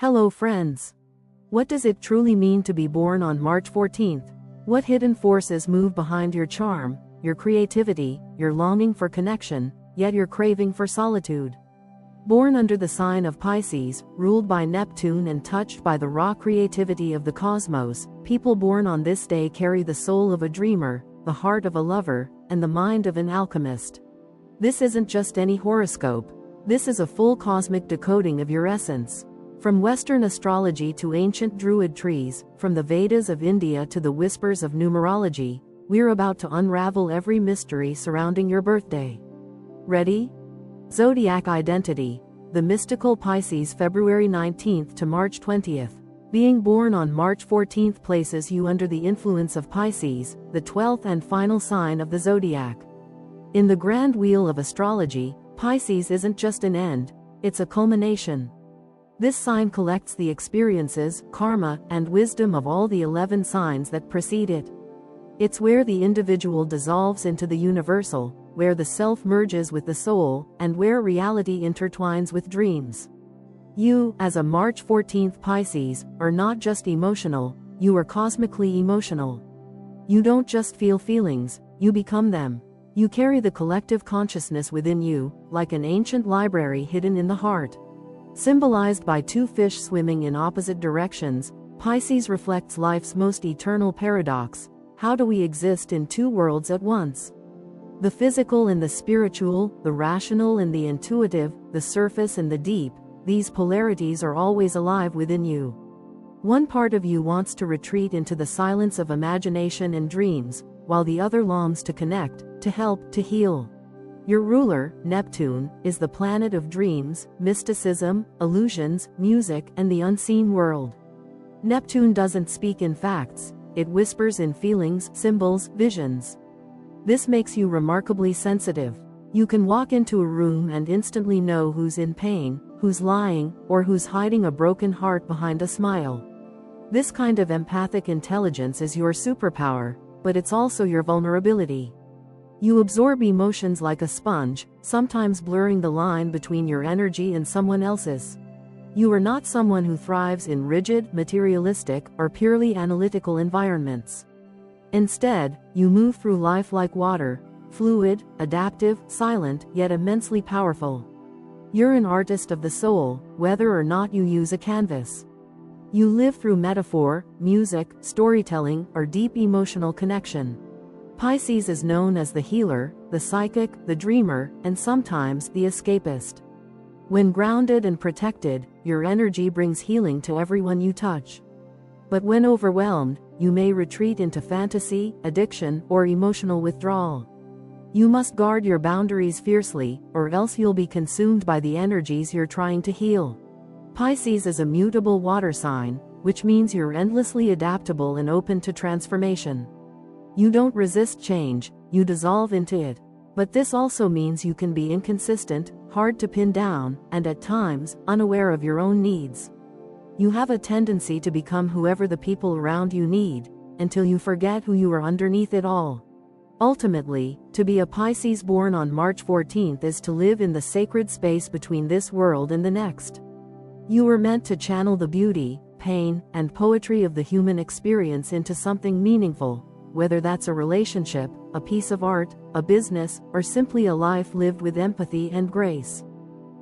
Hello friends. What does it truly mean to be born on March 14th? What hidden forces move behind your charm, your creativity, your longing for connection, yet your craving for solitude? Born under the sign of Pisces, ruled by Neptune and touched by the raw creativity of the cosmos, people born on this day carry the soul of a dreamer, the heart of a lover, and the mind of an alchemist. This isn't just any horoscope. This is a full cosmic decoding of your essence. From Western astrology to ancient Druid trees, from the Vedas of India to the whispers of numerology, we're about to unravel every mystery surrounding your birthday. Ready? Zodiac identity. The mystical Pisces, February 19th to March 20th. Being born on March 14th places you under the influence of Pisces, the 12th and final sign of the zodiac. In the grand wheel of astrology, Pisces isn't just an end, it's a culmination. This sign collects the experiences, karma, and wisdom of all the 11 signs that precede it. It's where the individual dissolves into the universal, where the self merges with the soul, and where reality intertwines with dreams. You, as a March 14th Pisces, are not just emotional, you are cosmically emotional. You don't just feel feelings, you become them. You carry the collective consciousness within you, like an ancient library hidden in the heart. Symbolized by two fish swimming in opposite directions, Pisces reflects life's most eternal paradox: how do we exist in two worlds at once? The physical and the spiritual, the rational and the intuitive, the surface and the deep, these polarities are always alive within you. One part of you wants to retreat into the silence of imagination and dreams, while the other longs to connect, to help, to heal. Your ruler, Neptune, is the planet of dreams, mysticism, illusions, music, and the unseen world. Neptune doesn't speak in facts, it whispers in feelings, symbols, visions. This makes you remarkably sensitive. You can walk into a room and instantly know who's in pain, who's lying, or who's hiding a broken heart behind a smile. This kind of empathic intelligence is your superpower, but it's also your vulnerability. You absorb emotions like a sponge, sometimes blurring the line between your energy and someone else's. You are not someone who thrives in rigid, materialistic, or purely analytical environments. Instead, you move through life like water, fluid, adaptive, silent, yet immensely powerful. You're an artist of the soul, whether or not you use a canvas. You live through metaphor, music, storytelling, or deep emotional connection. Pisces is known as the healer, the psychic, the dreamer, and sometimes the escapist. When grounded and protected, your energy brings healing to everyone you touch. But when overwhelmed, you may retreat into fantasy, addiction, or emotional withdrawal. You must guard your boundaries fiercely, or else you'll be consumed by the energies you're trying to heal. Pisces is a mutable water sign, which means you're endlessly adaptable and open to transformation. You don't resist change, you dissolve into it. But this also means you can be inconsistent, hard to pin down, and at times, unaware of your own needs. You have a tendency to become whoever the people around you need, until you forget who you are underneath it all. Ultimately, to be a Pisces born on March 14th is to live in the sacred space between this world and the next. You were meant to channel the beauty, pain, and poetry of the human experience into something meaningful. Whether that's a relationship, a piece of art, a business, or simply a life lived with empathy and grace.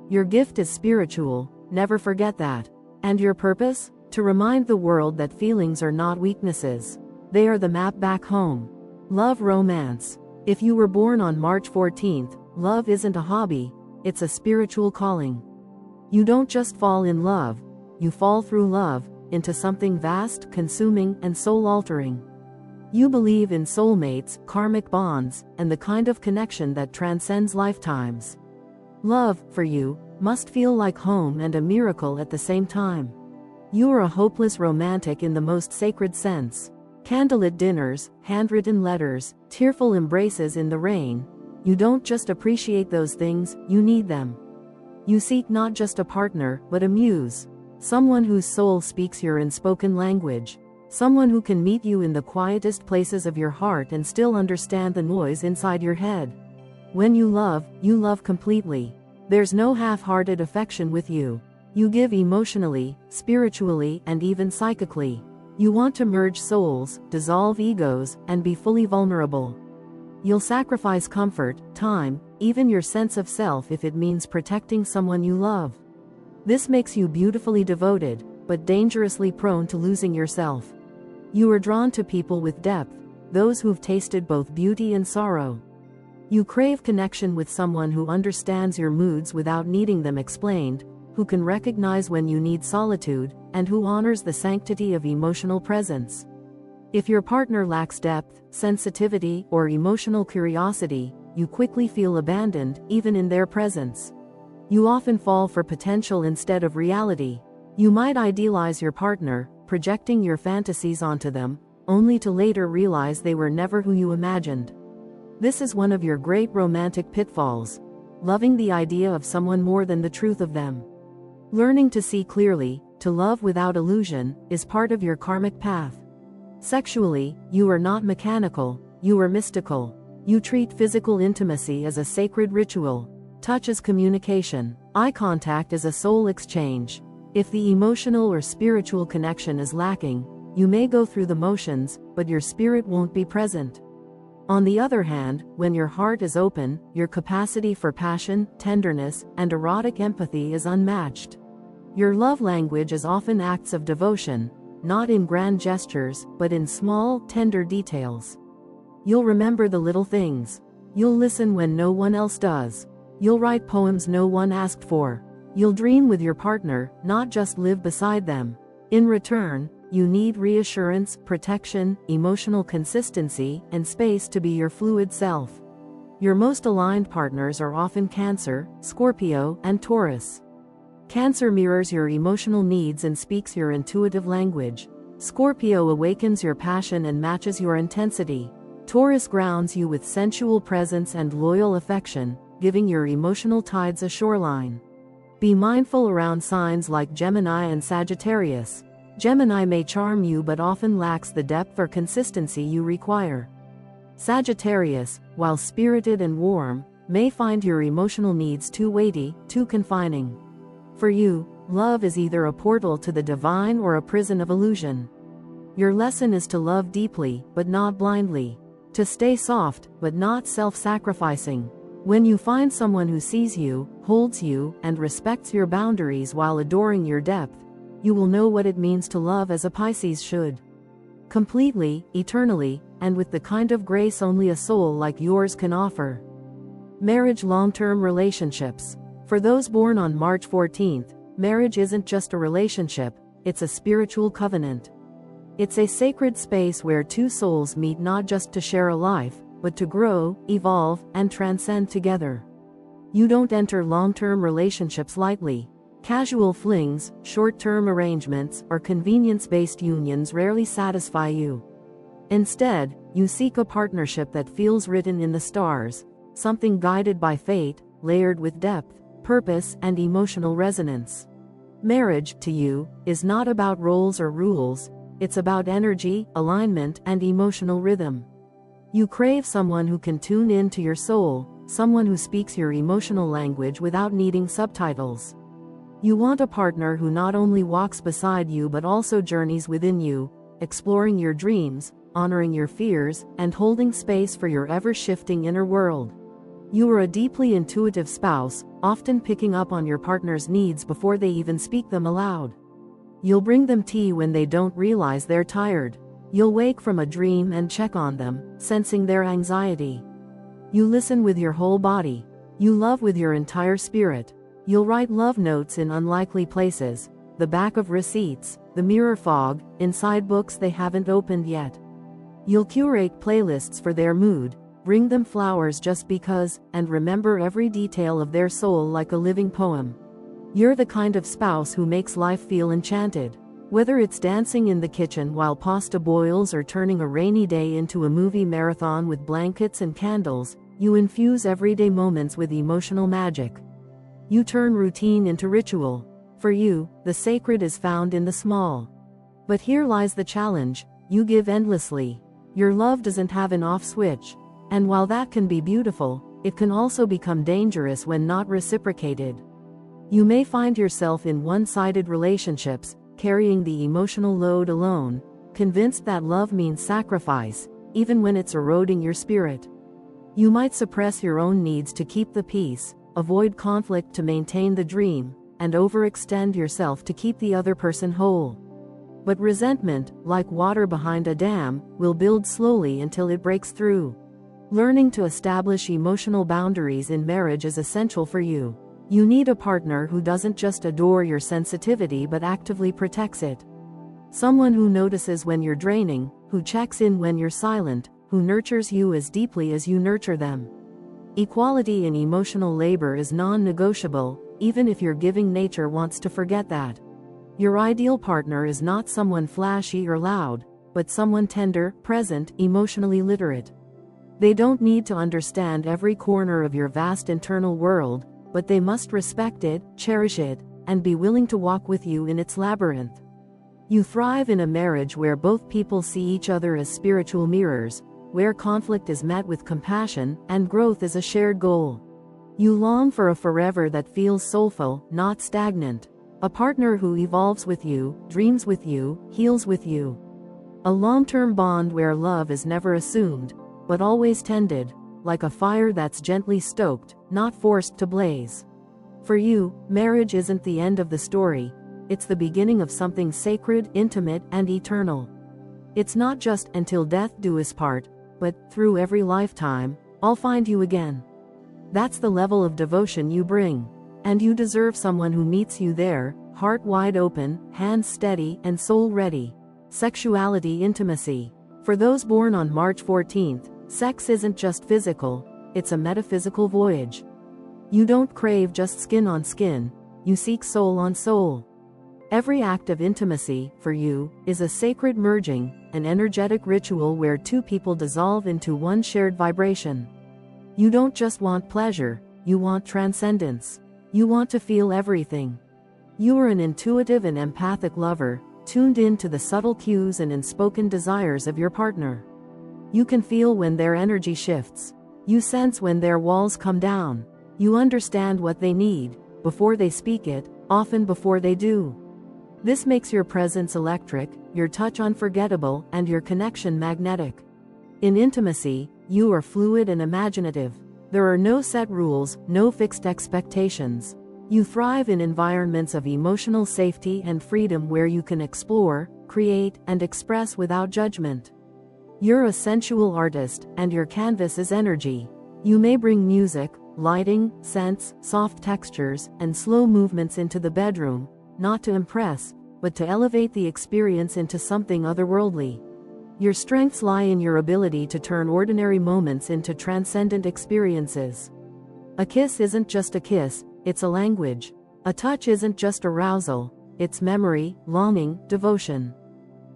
Your gift is spiritual, never forget that. And your purpose? To remind the world that feelings are not weaknesses. They are the map back home. Love romance. If you were born on March 14th, love isn't a hobby, it's a spiritual calling. You don't just fall in love, you fall through love, into something vast, consuming, and soul-altering. You believe in soulmates, karmic bonds, and the kind of connection that transcends lifetimes. Love, for you, must feel like home and a miracle at the same time. You are a hopeless romantic in the most sacred sense. Candlelit dinners, handwritten letters, tearful embraces in the rain. You don't just appreciate those things, you need them. You seek not just a partner, but a muse. Someone whose soul speaks your unspoken language. Someone who can meet you in the quietest places of your heart and still understand the noise inside your head. When you love completely. There's no half-hearted affection with you. You give emotionally, spiritually, and even psychically. You want to merge souls, dissolve egos, and be fully vulnerable. You'll sacrifice comfort, time, even your sense of self if it means protecting someone you love. This makes you beautifully devoted, but dangerously prone to losing yourself. You are drawn to people with depth, those who've tasted both beauty and sorrow. You crave connection with someone who understands your moods without needing them explained, who can recognize when you need solitude, and who honors the sanctity of emotional presence. If your partner lacks depth, sensitivity, or emotional curiosity, you quickly feel abandoned, even in their presence. You often fall for potential instead of reality. You might idealize your partner, projecting your fantasies onto them, only to later realize they were never who you imagined. This is one of your great romantic pitfalls. Loving the idea of someone more than the truth of them. Learning to see clearly, to love without illusion, is part of your karmic path. Sexually, you are not mechanical, you are mystical. You treat physical intimacy as a sacred ritual. Touch as communication. Eye contact as a soul exchange. If the emotional or spiritual connection is lacking, you may go through the motions, but your spirit won't be present. On the other hand, when your heart is open, your capacity for passion, tenderness, and erotic empathy is unmatched. Your love language is often acts of devotion, not in grand gestures, but in small, tender details. You'll remember the little things. You'll listen when no one else does. You'll write poems no one asked for. You'll dream with your partner, not just live beside them. In return, you need reassurance, protection, emotional consistency, and space to be your fluid self. Your most aligned partners are often Cancer, Scorpio, and Taurus. Cancer mirrors your emotional needs and speaks your intuitive language. Scorpio awakens your passion and matches your intensity. Taurus grounds you with sensual presence and loyal affection, giving your emotional tides a shoreline. Be mindful around signs like Gemini and Sagittarius. Gemini may charm you but often lacks the depth or consistency you require. Sagittarius, while spirited and warm, may find your emotional needs too weighty, too confining. For you, love is either a portal to the divine or a prison of illusion. Your lesson is to love deeply, but not blindly. To stay soft, but not self-sacrificing. When you find someone who sees you, holds you, and respects your boundaries while adoring your depth, you will know what it means to love as a Pisces should. Completely, eternally, and with the kind of grace only a soul like yours can offer. Marriage. Long-term relationships. For those born on March 14th, marriage isn't just a relationship, it's a spiritual covenant. It's a sacred space where two souls meet not just to share a life, but to grow, evolve, and transcend together. You don't enter long-term relationships lightly. Casual flings, short-term arrangements, or convenience-based unions rarely satisfy you. Instead, you seek a partnership that feels written in the stars, something guided by fate, layered with depth, purpose, and emotional resonance. Marriage, to you, is not about roles or rules, it's about energy, alignment, and emotional rhythm. You crave someone who can tune in to your soul, someone who speaks your emotional language without needing subtitles. You want a partner who not only walks beside you but also journeys within you, exploring your dreams, honoring your fears, and holding space for your ever-shifting inner world. You are a deeply intuitive spouse, often picking up on your partner's needs before they even speak them aloud. You'll bring them tea when they don't realize they're tired. You'll wake from a dream and check on them, sensing their anxiety. You listen with your whole body. You love with your entire spirit. You'll write love notes in unlikely places, the back of receipts, the mirror fog, inside books they haven't opened yet. You'll curate playlists for their mood, bring them flowers just because, and remember every detail of their soul like a living poem. You're the kind of spouse who makes life feel enchanted. Whether it's dancing in the kitchen while pasta boils or turning a rainy day into a movie marathon with blankets and candles, you infuse everyday moments with emotional magic. You turn routine into ritual. For you, the sacred is found in the small. But here lies the challenge: you give endlessly. Your love doesn't have an off switch. And while that can be beautiful, it can also become dangerous when not reciprocated. You may find yourself in one-sided relationships, carrying the emotional load alone, convinced that love means sacrifice, even when it's eroding your spirit. You might suppress your own needs to keep the peace, avoid conflict to maintain the dream, and overextend yourself to keep the other person whole. But resentment, like water behind a dam, will build slowly until it breaks through. Learning to establish emotional boundaries in marriage is essential for you. You need a partner who doesn't just adore your sensitivity but actively protects it. Someone who notices when you're draining, who checks in when you're silent, who nurtures you as deeply as you nurture them. Equality in emotional labor is non-negotiable, even if your giving nature wants to forget that. Your ideal partner is not someone flashy or loud, but someone tender, present, emotionally literate. They don't need to understand every corner of your vast internal world, but they must respect it, cherish it, and be willing to walk with you in its labyrinth. You thrive in a marriage where both people see each other as spiritual mirrors, where conflict is met with compassion, and growth is a shared goal. You long for a forever that feels soulful, not stagnant. A partner who evolves with you, dreams with you, heals with you. A long-term bond where love is never assumed, but always tended, like a fire that's gently stoked, not forced to blaze. For you, marriage isn't the end of the story, it's the beginning of something sacred, intimate, and eternal. It's not just until death do us part, but through every lifetime, I'll find you again. That's the level of devotion you bring. And you deserve someone who meets you there, heart wide open, hands steady, and soul ready. Sexuality intimacy. For those born on March 14th, sex isn't just physical, it's a metaphysical voyage. You don't crave just skin on skin, you seek soul on soul. Every act of intimacy, for you, is a sacred merging, an energetic ritual where two people dissolve into one shared vibration. You don't just want pleasure, you want transcendence. You want to feel everything. You are an intuitive and empathic lover, tuned in to the subtle cues and unspoken desires of your partner. You can feel when their energy shifts. You sense when their walls come down. You understand what they need, before they speak it, often before they do. This makes your presence electric, your touch unforgettable, and your connection magnetic. In intimacy, you are fluid and imaginative. There are no set rules, no fixed expectations. You thrive in environments of emotional safety and freedom where you can explore, create, and express without judgment. You're a sensual artist, and your canvas is energy. You may bring music, lighting, scents, soft textures, and slow movements into the bedroom, not to impress, but to elevate the experience into something otherworldly. Your strengths lie in your ability to turn ordinary moments into transcendent experiences. A kiss isn't just a kiss, it's a language. A touch isn't just arousal, it's memory, longing, devotion.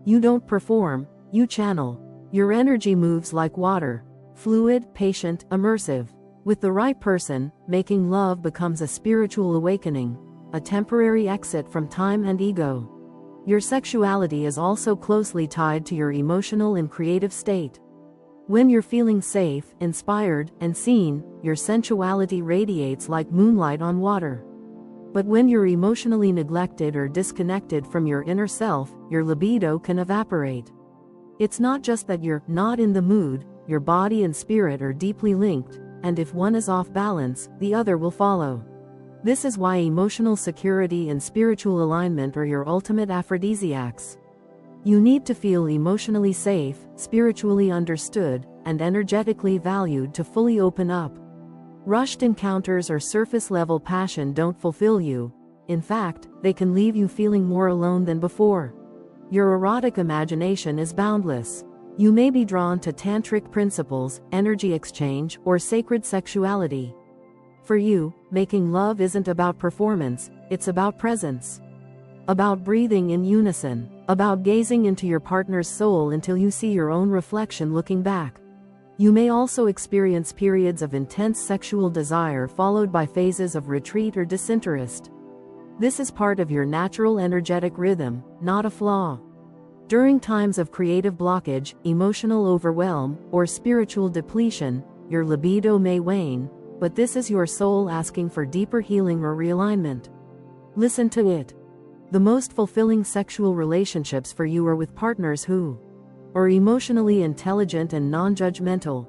You don't perform, you channel. Your energy moves like water, fluid, patient, immersive. With the right person, making love becomes a spiritual awakening, a temporary exit from time and ego. Your sexuality is also closely tied to your emotional and creative state. When you're feeling safe, inspired, and seen, your sensuality radiates like moonlight on water. But when you're emotionally neglected or disconnected from your inner self, your libido can evaporate. It's not just that you're not in the mood, your body and spirit are deeply linked, and if one is off balance, the other will follow. This is why emotional security and spiritual alignment are your ultimate aphrodisiacs. You need to feel emotionally safe, spiritually understood, and energetically valued to fully open up. Rushed encounters or surface-level passion don't fulfill you. In fact, they can leave you feeling more alone than before. Your erotic imagination is boundless. You may be drawn to tantric principles, energy exchange, or sacred sexuality. For you, making love isn't about performance, it's about presence. About breathing in unison, about gazing into your partner's soul until you see your own reflection looking back. You may also experience periods of intense sexual desire followed by phases of retreat or disinterest. This is part of your natural energetic rhythm, not a flaw. During times of creative blockage, emotional overwhelm, or spiritual depletion, your libido may wane, but this is your soul asking for deeper healing or realignment. Listen to it. The most fulfilling sexual relationships for you are with partners who are emotionally intelligent and non-judgmental.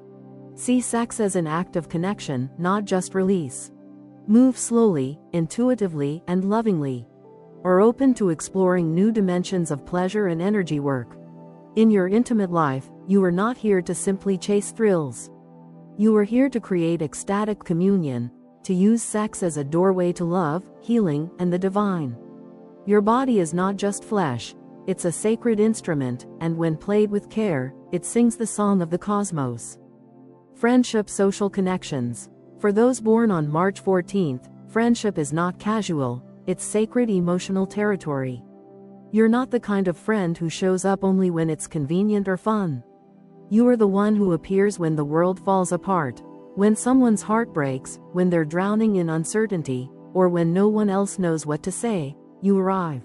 See sex as an act of connection, not just release. Move slowly, intuitively, and lovingly. Are open to exploring new dimensions of pleasure and energy work. In your intimate life, you are not here to simply chase thrills. You are here to create ecstatic communion, to use sex as a doorway to love, healing, and the divine. Your body is not just flesh, it's a sacred instrument, and when played with care, it sings the song of the cosmos. Friendship, social connections. For those born on March 14th, friendship is not casual, it's sacred emotional territory. You're not the kind of friend who shows up only when it's convenient or fun. You are the one who appears when the world falls apart, when someone's heart breaks, when they're drowning in uncertainty, or when no one else knows what to say. You arrive.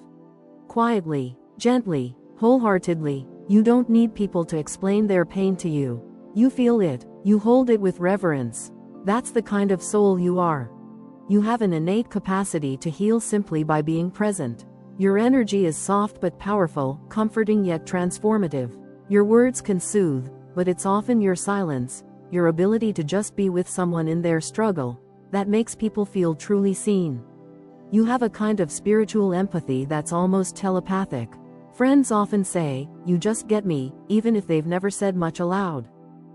Quietly, gently, wholeheartedly. You don't need people to explain their pain to you. You feel it, you hold it with reverence. That's the kind of soul you are. You have an innate capacity to heal simply by being present. Your energy is soft but powerful, comforting yet transformative. Your words can soothe, but it's often your silence, your ability to just be with someone in their struggle, that makes people feel truly seen. You have a kind of spiritual empathy that's almost telepathic. Friends often say, "You just get me," even if they've never said much aloud.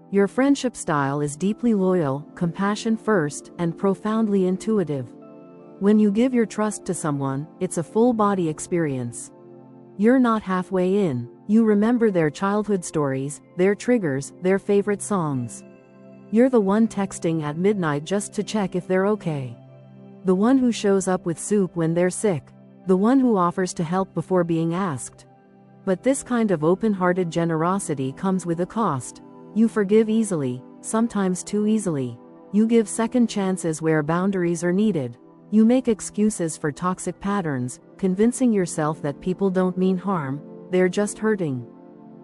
Your friendship style is deeply loyal, compassion first, and profoundly intuitive. When you give your trust to someone, it's a full-body experience. You're not halfway in. You remember their childhood stories, their triggers, their favorite songs. You're the one texting at midnight just to check if they're okay. The one who shows up with soup when they're sick. The one who offers to help before being asked. But this kind of open-hearted generosity comes with a cost. You forgive easily, sometimes too easily. You give second chances where boundaries are needed. You make excuses for toxic patterns, convincing yourself that people don't mean harm, they're just hurting.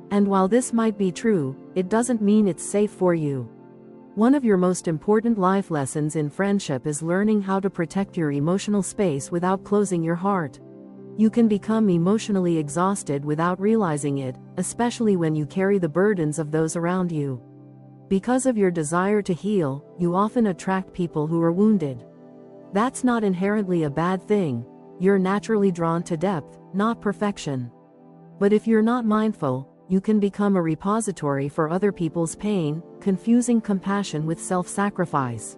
And while this might be true, it doesn't mean it's safe for you. One of your most important life lessons in friendship is learning how to protect your emotional space without closing your heart. You can become emotionally exhausted without realizing it, especially when you carry the burdens of those around you. Because of your desire to heal, you often attract people who are wounded. That's not inherently a bad thing. You're naturally drawn to depth, not perfection. But if you're not mindful, you can become a repository for other people's pain, confusing compassion with self-sacrifice.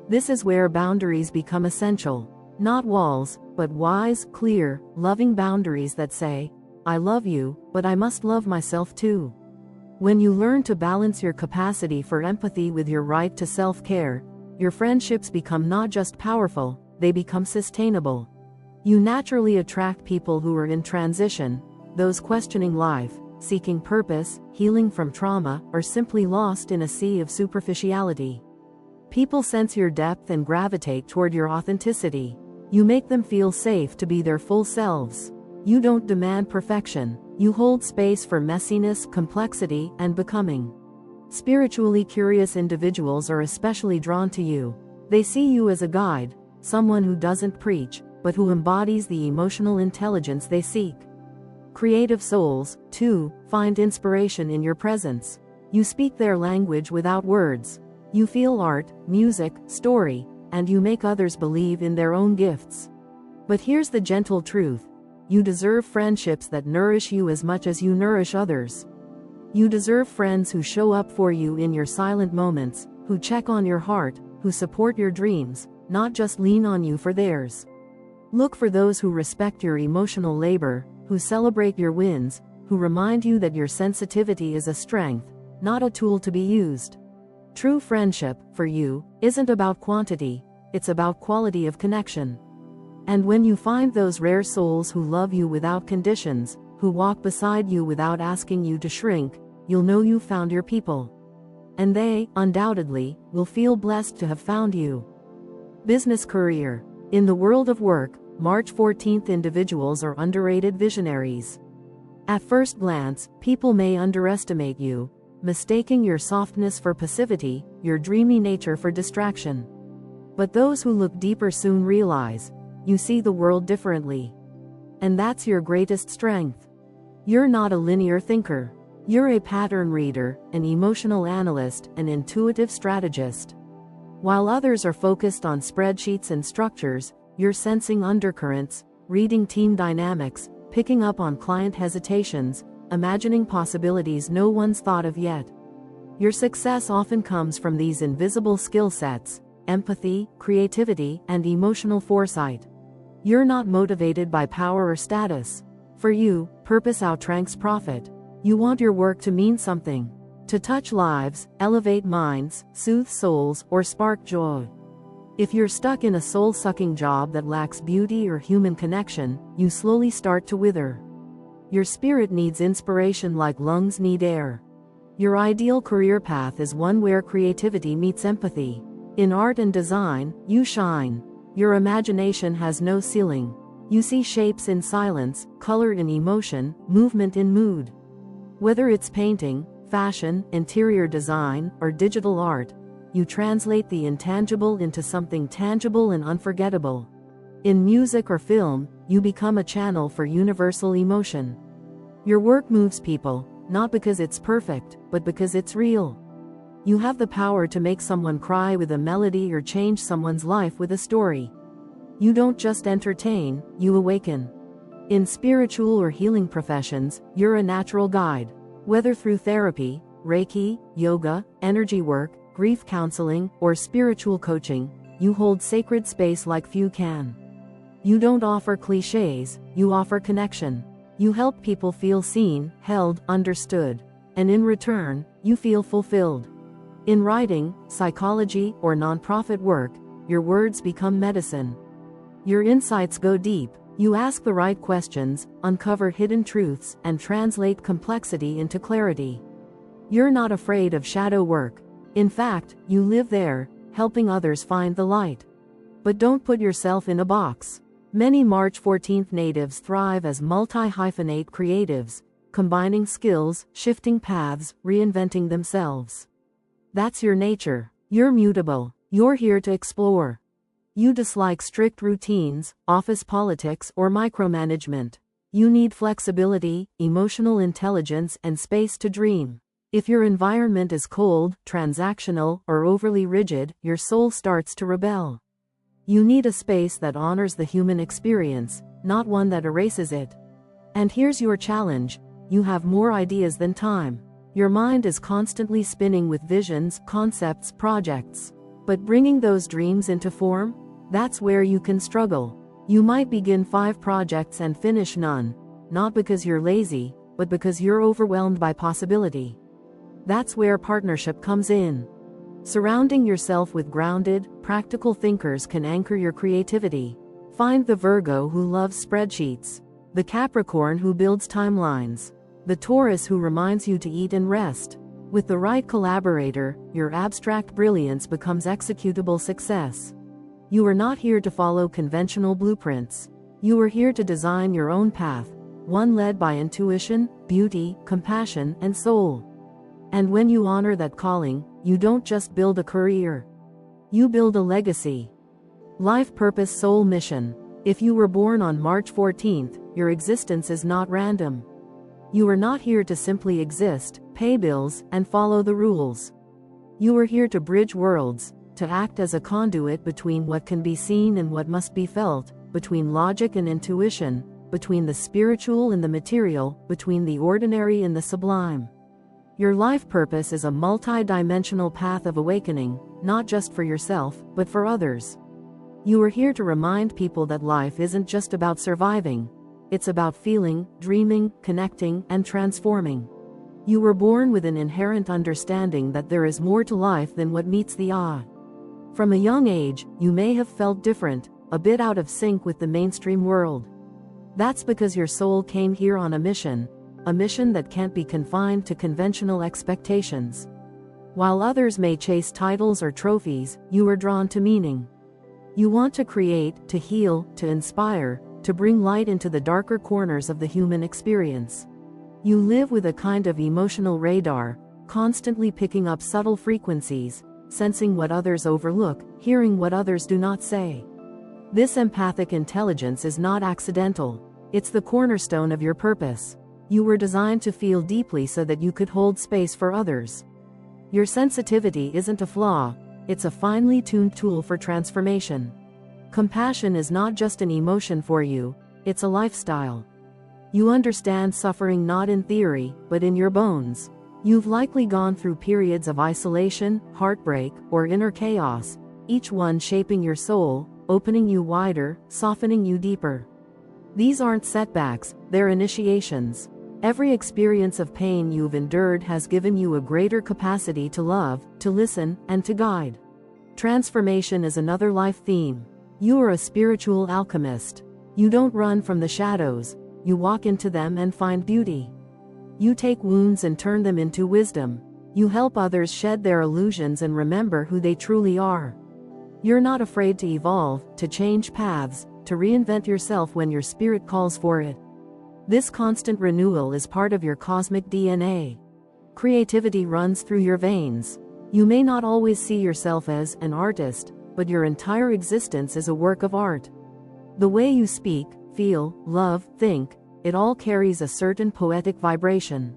This is where boundaries become essential. Not walls, but wise, clear, loving boundaries that say, "I love you, but I must love myself too." When you learn to balance your capacity for empathy with your right to self-care, your friendships become not just powerful, they become sustainable. You naturally attract people who are in transition, those questioning life, seeking purpose, healing from trauma, or simply lost in a sea of superficiality. People sense your depth and gravitate toward your authenticity. You make them feel safe to be their full selves. You don't demand perfection. You hold space for messiness, complexity, and becoming. Spiritually curious individuals are especially drawn to you. They see you as a guide, someone who doesn't preach, but who embodies the emotional intelligence they seek. Creative souls, too, find inspiration in your presence. You speak their language without words. You feel art, music, story, and you make others believe in their own gifts. But here's the gentle truth. You deserve friendships that nourish you as much as you nourish others. You deserve friends who show up for you in your silent moments, who check on your heart, who support your dreams, not just lean on you for theirs. Look for those who respect your emotional labor, who celebrate your wins, who remind you that your sensitivity is a strength, not a tool to be used. True friendship, for you, isn't about quantity, it's about quality of connection. And when you find those rare souls who love you without conditions, who walk beside you without asking you to shrink, you'll know you found your people. And they, undoubtedly, will feel blessed to have found you. Business career. In the world of work, March 14th individuals are underrated visionaries. At first glance, people may underestimate you, mistaking your softness for passivity, your dreamy nature for distraction. But those who look deeper soon realize, you see the world differently. And that's your greatest strength. You're not a linear thinker. You're a pattern reader, an emotional analyst, an intuitive strategist. While others are focused on spreadsheets and structures, you're sensing undercurrents, reading team dynamics, picking up on client hesitations, imagining possibilities no one's thought of yet. Your success often comes from these invisible skill sets: empathy, creativity, and emotional foresight. You're not motivated by power or status. For you, purpose outranks profit. You want your work to mean something, to touch lives, elevate minds, soothe souls, or spark joy. If you're stuck in a soul-sucking job that lacks beauty or human connection, you slowly start to wither. Your spirit needs inspiration like lungs need air. Your ideal career path is one where creativity meets empathy. In art and design, you shine. Your imagination has no ceiling. You see shapes in silence, color in emotion, movement in mood. Whether it's painting, fashion, interior design, or digital art, you translate the intangible into something tangible and unforgettable. In music or film, you become a channel for universal emotion. Your work moves people, not because it's perfect, but because it's real. You have the power to make someone cry with a melody or change someone's life with a story. You don't just entertain, you awaken. In spiritual or healing professions, you're a natural guide. Whether through therapy, Reiki, yoga, energy work, grief counseling, or spiritual coaching, you hold sacred space like few can. You don't offer cliches, you offer connection. You help people feel seen, held, understood. And in return, you feel fulfilled. In writing, psychology, or nonprofit work, your words become medicine. Your insights go deep. You ask the right questions, uncover hidden truths, and translate complexity into clarity. You're not afraid of shadow work. In fact, you live there, helping others find the light. But don't put yourself in a box. Many March 14th natives thrive as multi-hyphenate creatives, combining skills, shifting paths, reinventing themselves. That's your nature. You're mutable. You're here to explore. You dislike strict routines, office politics, or micromanagement. You need flexibility, emotional intelligence, and space to dream. If your environment is cold, transactional, or overly rigid, your soul starts to rebel. You need a space that honors the human experience, not one that erases it. And here's your challenge: you have more ideas than time. Your mind is constantly spinning with visions, concepts, projects. But bringing those dreams into form? That's where you can struggle. You might begin 5 projects and finish none, not because you're lazy, but because you're overwhelmed by possibility. That's where partnership comes in. Surrounding yourself with grounded, practical thinkers can anchor your creativity. Find the Virgo who loves spreadsheets, the Capricorn who builds timelines, the Taurus who reminds you to eat and rest. With the right collaborator, your abstract brilliance becomes executable success. You are not here to follow conventional blueprints. You are here to design your own path, one led by intuition, beauty, compassion, and soul. And when you honor that calling, you don't just build a career. You build a legacy. Life purpose, soul mission. If you were born on March 14th, your existence is not random. You are not here to simply exist, pay bills, and follow the rules. You are here to bridge worlds, to act as a conduit between what can be seen and what must be felt, between logic and intuition, between the spiritual and the material, between the ordinary and the sublime. Your life purpose is a multi-dimensional path of awakening, not just for yourself, but for others. You are here to remind people that life isn't just about surviving. It's about feeling, dreaming, connecting, and transforming. You were born with an inherent understanding that there is more to life than what meets the eye. From a young age, you may have felt different, a bit out of sync with the mainstream world. That's because your soul came here on a mission that can't be confined to conventional expectations. While others may chase titles or trophies, you are drawn to meaning. You want to create, to heal, to inspire, to bring light into the darker corners of the human experience. You live with a kind of emotional radar, constantly picking up subtle frequencies, sensing what others overlook, hearing what others do not say. This empathic intelligence is not accidental. It's the cornerstone of your purpose. You were designed to feel deeply so that you could hold space for others. Your sensitivity isn't a flaw, it's a finely tuned tool for transformation. Compassion is not just an emotion for you, it's a lifestyle. You understand suffering not in theory, but in your bones. You've likely gone through periods of isolation, heartbreak, or inner chaos, each one shaping your soul, opening you wider, softening you deeper. These aren't setbacks, they're initiations. Every experience of pain you've endured has given you a greater capacity to love, to listen, and to guide. Transformation is another life theme. You are a spiritual alchemist. You don't run from the shadows, you walk into them and find beauty. You take wounds and turn them into wisdom. You help others shed their illusions and remember who they truly are. You're not afraid to evolve, to change paths, to reinvent yourself when your spirit calls for it. This constant renewal is part of your cosmic DNA. Creativity runs through your veins. You may not always see yourself as an artist, but your entire existence is a work of art. The way you speak, feel, love, think, it all carries a certain poetic vibration.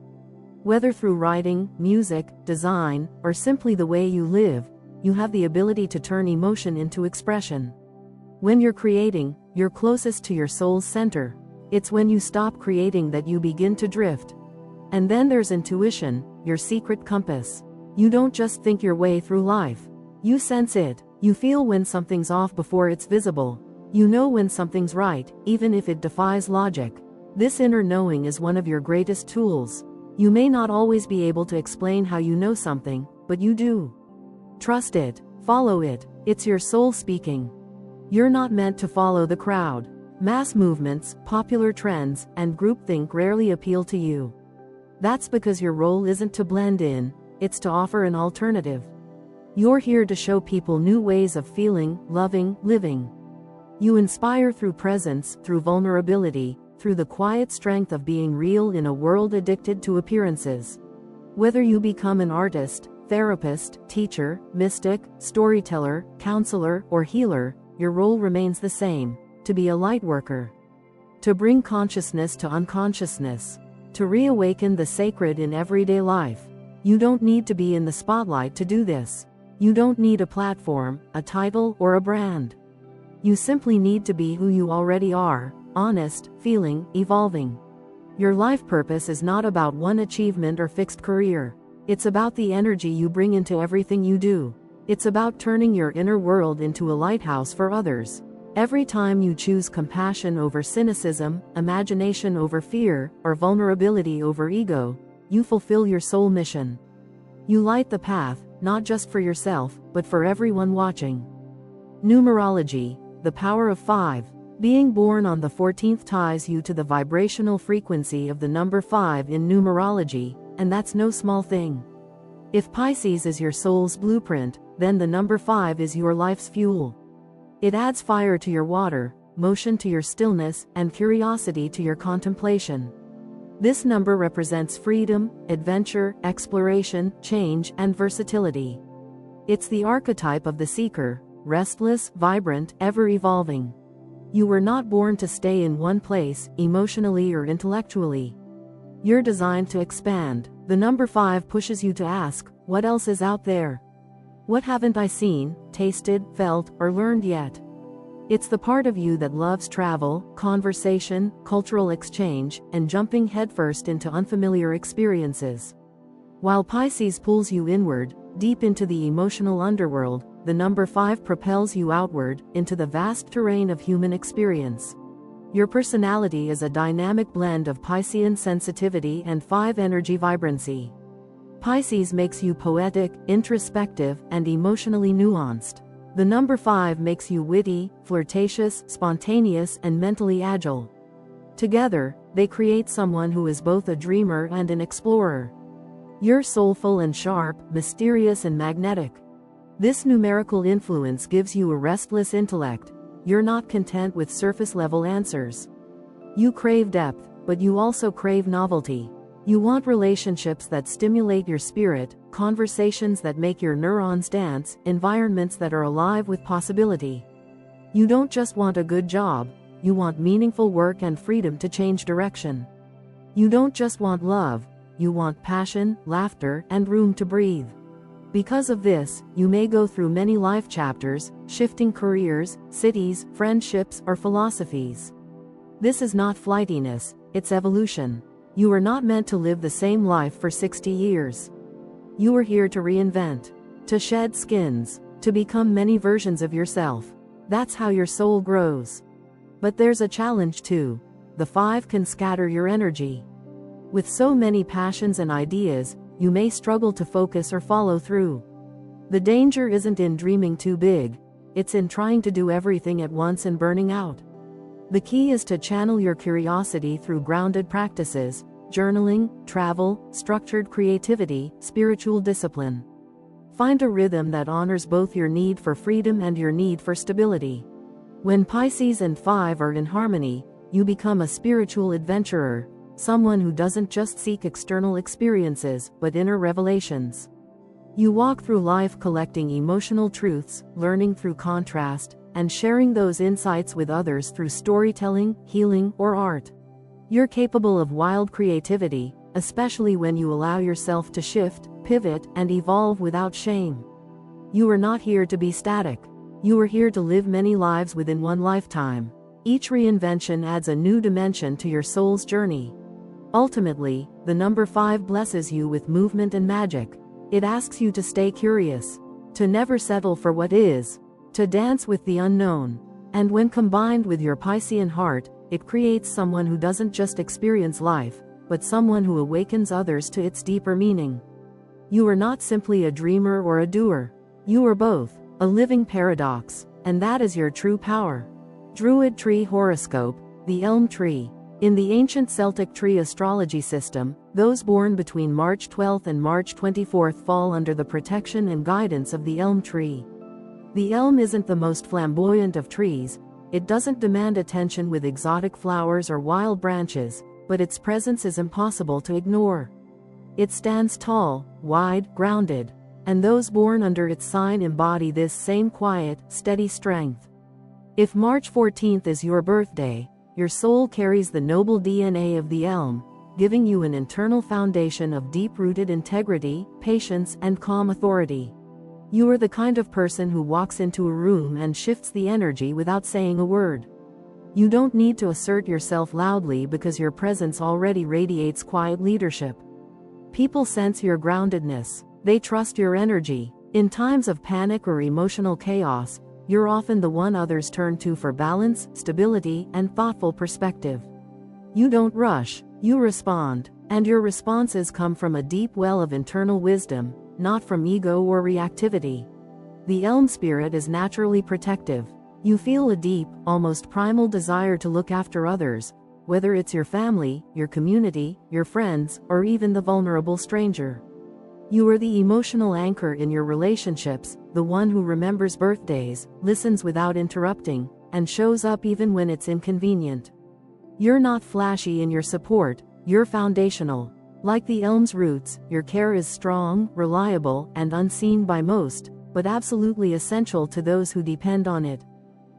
Whether through writing, music, design, or simply the way you live, you have the ability to turn emotion into expression. When you're creating, you're closest to your soul's center. It's when you stop creating that you begin to drift. And then there's intuition, your secret compass. You don't just think your way through life. You sense it. You feel when something's off before it's visible. You know when something's right, even if it defies logic. This inner knowing is one of your greatest tools. You may not always be able to explain how you know something, but you do. Trust it. Follow it. It's your soul speaking. You're not meant to follow the crowd. Mass movements, popular trends, and groupthink rarely appeal to you. That's because your role isn't to blend in, it's to offer an alternative. You're here to show people new ways of feeling, loving, living. You inspire through presence, through vulnerability, through the quiet strength of being real in a world addicted to appearances. Whether you become an artist, therapist, teacher, mystic, storyteller, counselor, or healer, your role remains the same. To be a light worker. To bring consciousness to unconsciousness. To reawaken the sacred in everyday life. You don't need to be in the spotlight to do this. You don't need a platform, a title, or a brand. You simply need to be who you already are, honest, feeling, evolving. Your life purpose is not about one achievement or fixed career. It's about the energy you bring into everything you do. It's about turning your inner world into a lighthouse for others. Every time you choose compassion over cynicism, imagination over fear, or vulnerability over ego, you fulfill your soul mission. You light the path, not just for yourself, but for everyone watching. Numerology, the power of 5. Being born on the 14th ties you to the vibrational frequency of the number 5 in numerology, and that's no small thing. If Pisces is your soul's blueprint, then the number 5 is your life's fuel. It adds fire to your water, motion to your stillness, and curiosity to your contemplation. This number represents freedom, adventure, exploration, change, and versatility. It's the archetype of the seeker, restless, vibrant, ever-evolving. You were not born to stay in one place, emotionally or intellectually. You're designed to expand. The number 5 pushes you to ask, what else is out there? What haven't I seen, tasted, felt, or learned yet? It's the part of you that loves travel, conversation, cultural exchange, and jumping headfirst into unfamiliar experiences. While Pisces pulls you inward, deep into the emotional underworld, the number 5 propels you outward, into the vast terrain of human experience. Your personality is a dynamic blend of Piscean sensitivity and 5 energy vibrancy. Pisces makes you poetic, introspective, and emotionally nuanced. The number 5 makes you witty, flirtatious, spontaneous, and mentally agile. Together, they create someone who is both a dreamer and an explorer. You're soulful and sharp, mysterious and magnetic. This numerical influence gives you a restless intellect. You're not content with surface-level answers. You crave depth, but you also crave novelty. You want relationships that stimulate your spirit, conversations that make your neurons dance, environments that are alive with possibility. You don't just want a good job, you want meaningful work and freedom to change direction. You don't just want love, you want passion, laughter, and room to breathe. Because of this, you may go through many life chapters, shifting careers, cities, friendships, or philosophies. This is not flightiness, it's evolution. You are not meant to live the same life for 60 years. You are here to reinvent, to shed skins, to become many versions of yourself. That's how your soul grows. But there's a challenge too. The 5 can scatter your energy. With so many passions and ideas, you may struggle to focus or follow through. The danger isn't in dreaming too big, it's in trying to do everything at once and burning out. The key is to channel your curiosity through grounded practices, journaling, travel, structured creativity, spiritual discipline. Find a rhythm that honors both your need for freedom and your need for stability. When Pisces and 5 are in harmony, you become a spiritual adventurer, someone who doesn't just seek external experiences, but inner revelations. You walk through life collecting emotional truths, learning through contrast, and sharing those insights with others through storytelling, healing, or art. You're capable of wild creativity, especially when you allow yourself to shift, pivot, and evolve without shame. You are not here to be static. You are here to live many lives within one lifetime. Each reinvention adds a new dimension to your soul's journey. Ultimately, the number 5 blesses you with movement and magic. It asks you to stay curious, to never settle for what is, to dance with the unknown. And when combined with your Piscean heart, it creates someone who doesn't just experience life, but someone who awakens others to its deeper meaning. You are not simply a dreamer or a doer. You are both, a living paradox, and that is your true power. Druid Tree Horoscope, the Elm Tree. In the ancient Celtic tree astrology system, those born between March 12 and March 24 fall under the protection and guidance of the elm tree. The elm isn't the most flamboyant of trees, it doesn't demand attention with exotic flowers or wild branches, but its presence is impossible to ignore. It stands tall, wide, grounded, and those born under its sign embody this same quiet, steady strength. If March 14th is your birthday, your soul carries the noble DNA of the elm, giving you an internal foundation of deep-rooted integrity, patience, and calm authority. You are the kind of person who walks into a room and shifts the energy without saying a word. You don't need to assert yourself loudly because your presence already radiates quiet leadership. People sense your groundedness. They trust your energy. In times of panic or emotional chaos, you're often the one others turn to for balance, stability, and thoughtful perspective. You don't rush, you respond, and your responses come from a deep well of internal wisdom, not from ego or reactivity. The elm spirit is naturally protective. You feel a deep, almost primal desire to look after others, whether it's your family, your community, your friends, or even the vulnerable stranger. You are the emotional anchor in your relationships, the one who remembers birthdays, listens without interrupting, and shows up even when it's inconvenient. You're not flashy in your support, you're foundational. Like the elm's roots, your care is strong, reliable, and unseen by most, but absolutely essential to those who depend on it.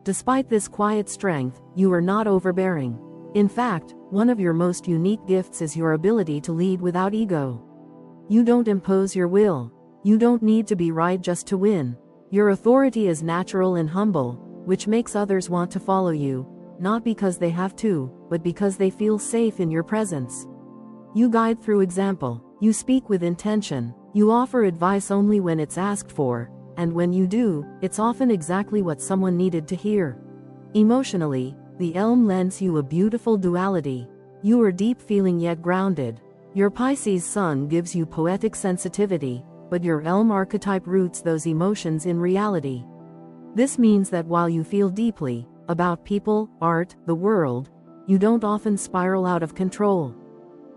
Despite this quiet strength, you are not overbearing. In fact, one of your most unique gifts is your ability to lead without ego. You don't impose your will. You don't need to be right just to win. Your authority is natural and humble, which makes others want to follow you, not because they have to, but because they feel safe in your presence. You guide through example. You speak with intention. You offer advice only when it's asked for, and when you do, it's often exactly what someone needed to hear. Emotionally, the elm lends you a beautiful duality. You are deep-feeling yet grounded. Your Pisces sun gives you poetic sensitivity, but your elm archetype roots those emotions in reality. This means that while you feel deeply about people, art, the world, you don't often spiral out of control.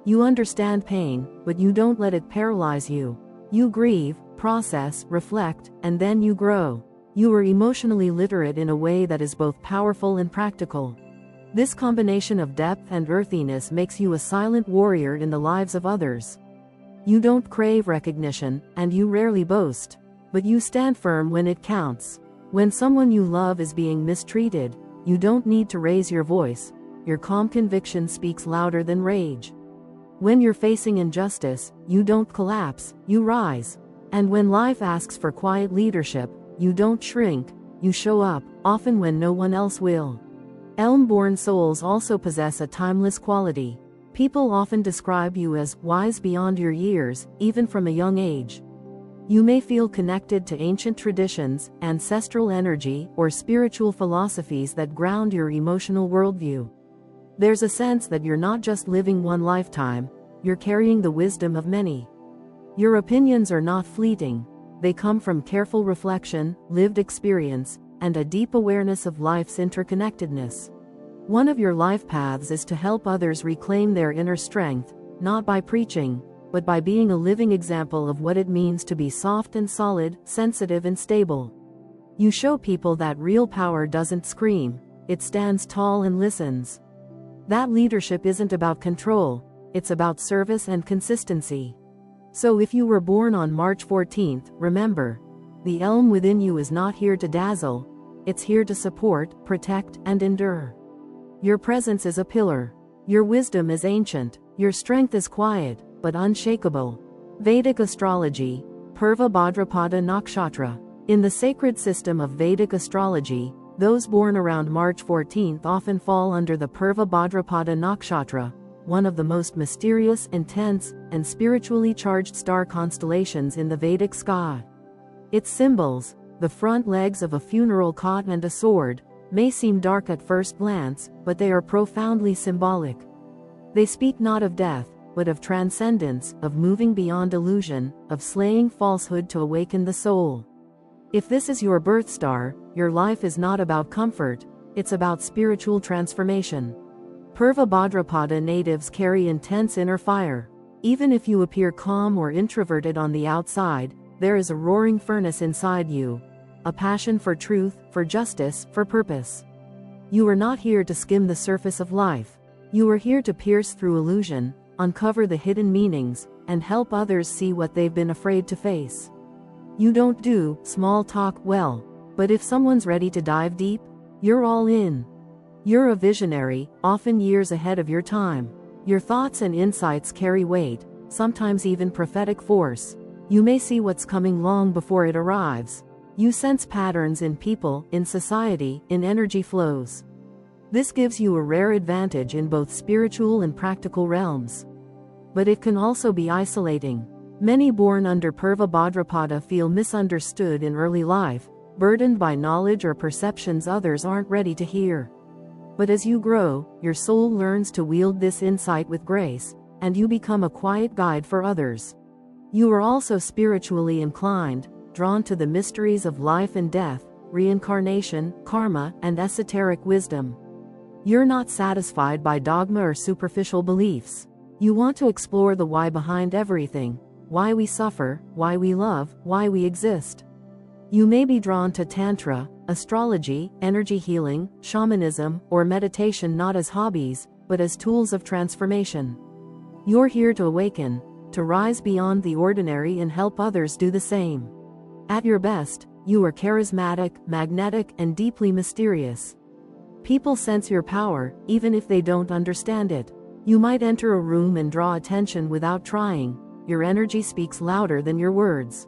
You understand pain, but you don't let it paralyze you. You grieve, process, reflect, and then you grow. You are emotionally literate in a way that is both powerful and practical. This combination of depth and earthiness makes you a silent warrior in the lives of others. You don't crave recognition, and you rarely boast. But you stand firm when it counts. When someone you love is being mistreated, you don't need to raise your voice. Your calm conviction speaks louder than rage. When you're facing injustice, you don't collapse, you rise. And when life asks for quiet leadership, you don't shrink, you show up, often when no one else will. Elm-born souls also possess a timeless quality. People often describe you as wise beyond your years, even from a young age. You may feel connected to ancient traditions, ancestral energy, or spiritual philosophies that ground your emotional worldview. There's a sense that you're not just living one lifetime, you're carrying the wisdom of many. Your opinions are not fleeting, they come from careful reflection, lived experience, and a deep awareness of life's interconnectedness. One of your life paths is to help others reclaim their inner strength, not by preaching, but by being a living example of what it means to be soft and solid, sensitive and stable. You show people that real power doesn't scream, it stands tall and listens. That leadership isn't about control, it's about service and consistency. So if you were born on March 14th, remember, the elm within you is not here to dazzle, it's here to support, protect, and endure. Your presence is a pillar. Your wisdom is ancient, your strength is quiet, but unshakable. Vedic astrology, Purva Bhadrapada Nakshatra. In the sacred system of Vedic astrology, those born around March 14th often fall under the Purva Bhadrapada Nakshatra, one of the most mysterious, intense, and spiritually charged star constellations in the Vedic sky. Its symbols, the front legs of a funeral cot and a sword, may seem dark at first glance, but they are profoundly symbolic. They speak not of death, but of transcendence, of moving beyond illusion, of slaying falsehood to awaken the soul. If this is your birth star, your life is not about comfort, it's about spiritual transformation. Purva Bhadrapada natives carry intense inner fire. Even if you appear calm or introverted on the outside, there is a roaring furnace inside you. A passion for truth, for justice, for purpose. You are not here to skim the surface of life. You are here to pierce through illusion, uncover the hidden meanings, and help others see what they've been afraid to face. You don't do small talk well, but if someone's ready to dive deep, you're all in. You're a visionary, often years ahead of your time. Your thoughts and insights carry weight, sometimes even prophetic force. You may see what's coming long before it arrives. You sense patterns in people, in society, in energy flows. This gives you a rare advantage in both spiritual and practical realms. But it can also be isolating. Many born under Purva Bhadrapada feel misunderstood in early life, burdened by knowledge or perceptions others aren't ready to hear. But as you grow, your soul learns to wield this insight with grace, and you become a quiet guide for others. You are also spiritually inclined, drawn to the mysteries of life and death, reincarnation, karma, and esoteric wisdom. You're not satisfied by dogma or superficial beliefs. You want to explore the why behind everything, why we suffer, why we love, why we exist. You may be drawn to Tantra, astrology, energy healing, shamanism, or meditation not as hobbies, but as tools of transformation. You're here to awaken, to rise beyond the ordinary and help others do the same. At your best, you are charismatic, magnetic, and deeply mysterious. People sense your power, even if they don't understand it. You might enter a room and draw attention without trying. Your energy speaks louder than your words.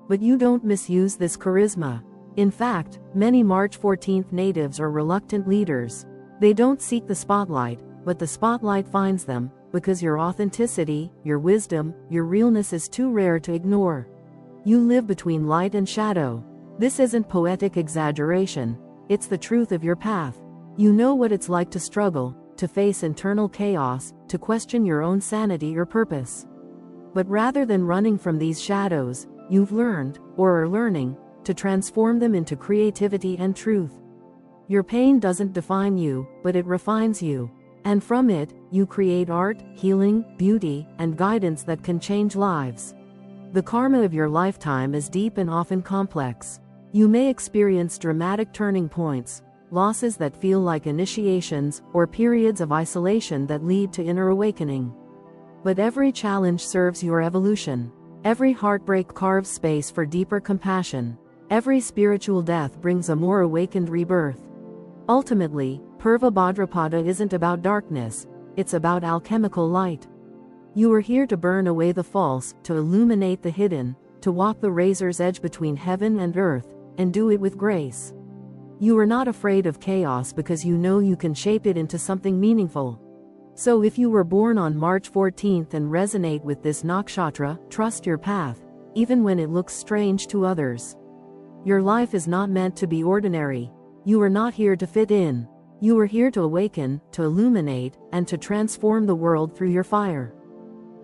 But you don't misuse this charisma. In fact, many March 14th natives are reluctant leaders. They don't seek the spotlight, but the spotlight finds them, because your authenticity, your wisdom, your realness is too rare to ignore. You live between light and shadow. This isn't poetic exaggeration, it's the truth of your path. You know what it's like to struggle, to face internal chaos, to question your own sanity or purpose. But rather than running from these shadows, you've learned, or are learning, to transform them into creativity and truth. Your pain doesn't define you, but it refines you. And from it, you create art, healing, beauty, and guidance that can change lives. The karma of your lifetime is deep and often complex. You may experience dramatic turning points, losses that feel like initiations, or periods of isolation that lead to inner awakening. But every challenge serves your evolution. Every heartbreak carves space for deeper compassion. Every spiritual death brings a more awakened rebirth. Ultimately, Purva Bhadrapada isn't about darkness, it's about alchemical light. You are here to burn away the false, to illuminate the hidden, to walk the razor's edge between heaven and earth, and do it with grace. You are not afraid of chaos because you know you can shape it into something meaningful. So if you were born on March 14th and resonate with this nakshatra, trust your path, even when it looks strange to others. Your life is not meant to be ordinary. You are not here to fit in. You are here to awaken, to illuminate, and to transform the world through your fire.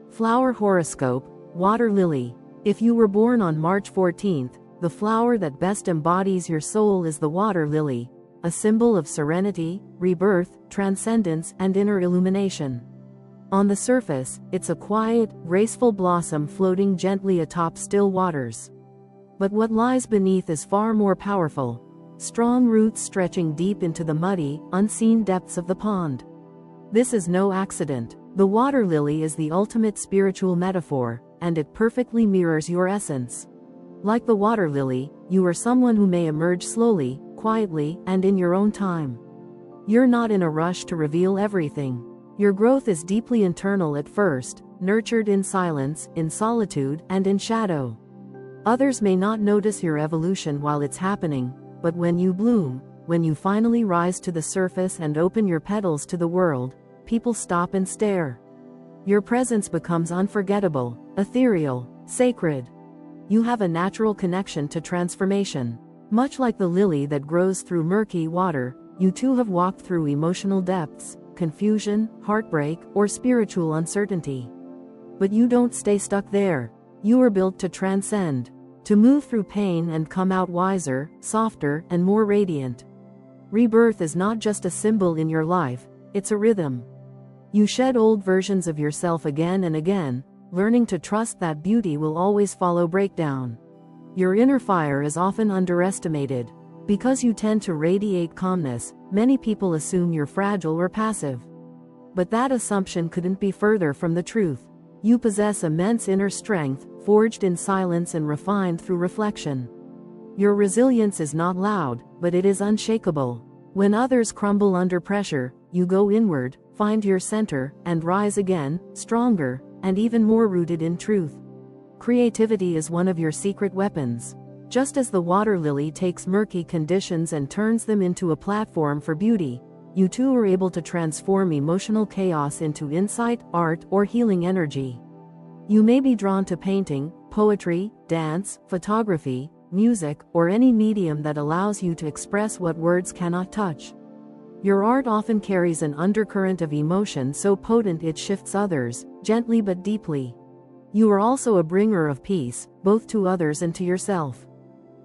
Flower horoscope, water lily. If you were born on March 14th, the flower that best embodies your soul is the water lily, a symbol of serenity, rebirth, transcendence, and inner illumination. On the surface, it's a quiet, graceful blossom floating gently atop still waters. But what lies beneath is far more powerful. Strong roots stretching deep into the muddy, unseen depths of the pond. This is no accident. The water lily is the ultimate spiritual metaphor, and it perfectly mirrors your essence. Like the water lily, you are someone who may emerge slowly, quietly, and in your own time. You're not in a rush to reveal everything. Your growth is deeply internal at first, nurtured in silence, in solitude, and in shadow. Others may not notice your evolution while it's happening, but when you bloom, when you finally rise to the surface and open your petals to the world, people stop and stare. Your presence becomes unforgettable, ethereal, sacred. You have a natural connection to transformation. Much like the lily that grows through murky water, you too have walked through emotional depths, confusion, heartbreak, or spiritual uncertainty. But you don't stay stuck there. You are built to transcend, to move through pain and come out wiser, softer, and more radiant. Rebirth is not just a symbol in your life, it's a rhythm. You shed old versions of yourself again and again, learning to trust that beauty will always follow breakdown. Your inner fire is often underestimated. Because you tend to radiate calmness, many people assume you're fragile or passive. But that assumption couldn't be further from the truth. You possess immense inner strength, forged in silence and refined through reflection. Your resilience is not loud, but it is unshakable. When others crumble under pressure, you go inward, find your center, and rise again, stronger, and even more rooted in truth. Creativity is one of your secret weapons. Just as the water lily takes murky conditions and turns them into a platform for beauty, you too are able to transform emotional chaos into insight, art, or healing energy. You may be drawn to painting, poetry, dance, photography, music, or any medium that allows you to express what words cannot touch. Your art often carries an undercurrent of emotion so potent it shifts others, gently but deeply. You are also a bringer of peace, both to others and to yourself.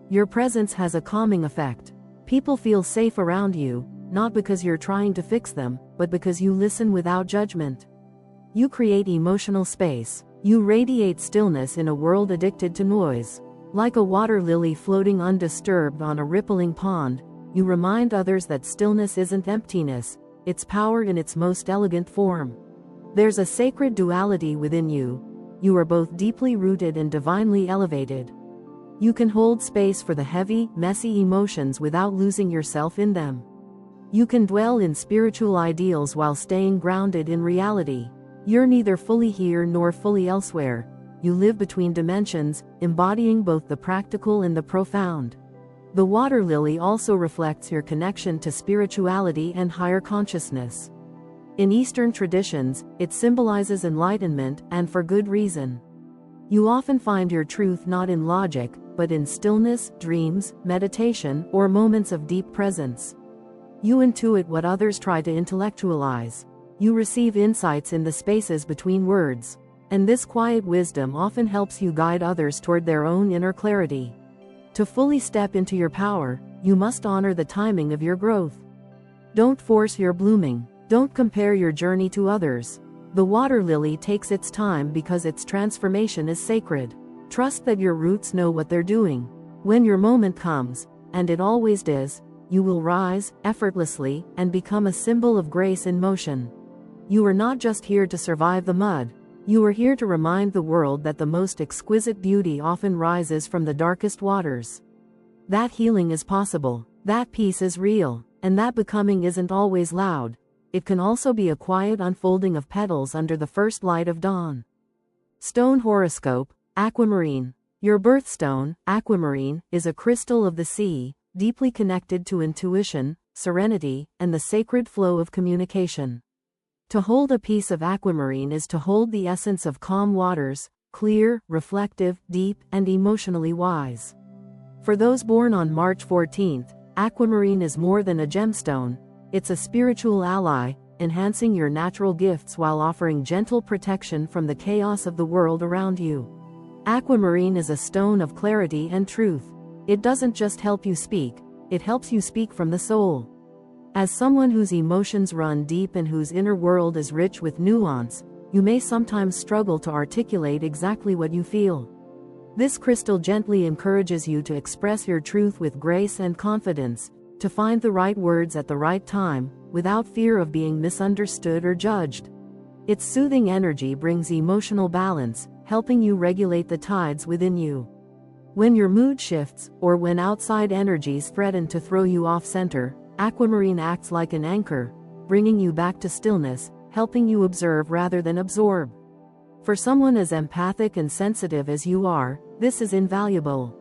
Your presence has a calming effect. People feel safe around you, not because you're trying to fix them, but because you listen without judgment. You create emotional space. You radiate stillness in a world addicted to noise. Like a water lily floating undisturbed on a rippling pond, you remind others that stillness isn't emptiness, it's power in its most elegant form. There's a sacred duality within you. You are both deeply rooted and divinely elevated. You can hold space for the heavy, messy emotions without losing yourself in them. You can dwell in spiritual ideals while staying grounded in reality. You're neither fully here nor fully elsewhere. You live between dimensions, embodying both the practical and the profound. The water lily also reflects your connection to spirituality and higher consciousness. In Eastern traditions, it symbolizes enlightenment, and for good reason. You often find your truth not in logic, but in stillness, dreams, meditation, or moments of deep presence. You intuit what others try to intellectualize. You receive insights in the spaces between words. And this quiet wisdom often helps you guide others toward their own inner clarity. To fully step into your power, you must honor the timing of your growth. Don't force your blooming. Don't compare your journey to others. The water lily takes its time because its transformation is sacred. Trust that your roots know what they're doing. When your moment comes, and it always does, you will rise, effortlessly, and become a symbol of grace in motion. You are not just here to survive the mud. You are here to remind the world that the most exquisite beauty often rises from the darkest waters. That healing is possible, that peace is real, and that becoming isn't always loud. It can also be a quiet unfolding of petals under the first light of dawn. Stone horoscope, aquamarine. Your birthstone, aquamarine, is a crystal of the sea, deeply connected to intuition, serenity, and the sacred flow of communication. To hold a piece of aquamarine is to hold the essence of calm waters, clear, reflective, deep, and emotionally wise. For those born on March 14th, aquamarine is more than a gemstone. It's a spiritual ally, enhancing your natural gifts while offering gentle protection from the chaos of the world around you. Aquamarine is a stone of clarity and truth. It doesn't just help you speak, it helps you speak from the soul. As someone whose emotions run deep and whose inner world is rich with nuance, you may sometimes struggle to articulate exactly what you feel. This crystal gently encourages you to express your truth with grace and confidence, to find the right words at the right time, without fear of being misunderstood or judged. Its soothing energy brings emotional balance, helping you regulate the tides within you. When your mood shifts, or when outside energies threaten to throw you off center, aquamarine acts like an anchor, bringing you back to stillness, helping you observe rather than absorb. For someone as empathic and sensitive as you are, this is invaluable.